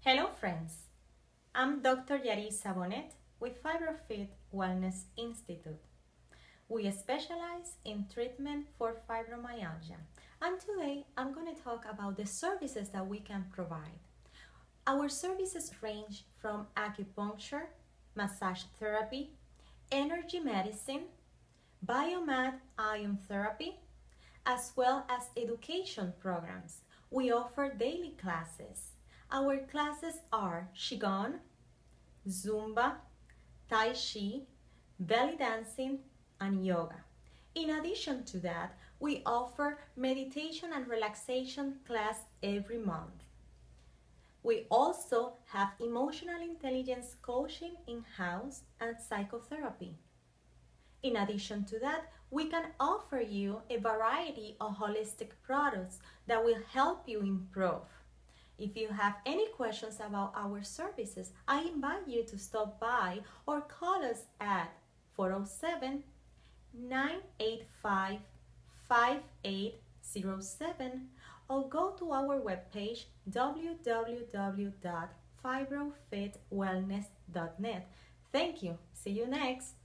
Hello friends, I'm Dr. Yarisa Bonet with FibroFit Wellness Institute. We specialize in treatment for fibromyalgia, and today I'm going to talk about the services that we can provide. Our services range from acupuncture, massage therapy, energy medicine, biomed ion therapy, as well as education programs. We offer daily classes. Our classes are Qigong, Zumba, Tai Chi, belly dancing, and yoga. In addition to that, we offer meditation and relaxation class every month. We also have emotional intelligence coaching in-house and psychotherapy. In addition to that, we can offer you a variety of holistic products that will help you improve. If you have any questions about our services, I invite you to stop by or call us at 407-985-5807 or go to our webpage www.fibrofitwellness.net. Thank you. See you next.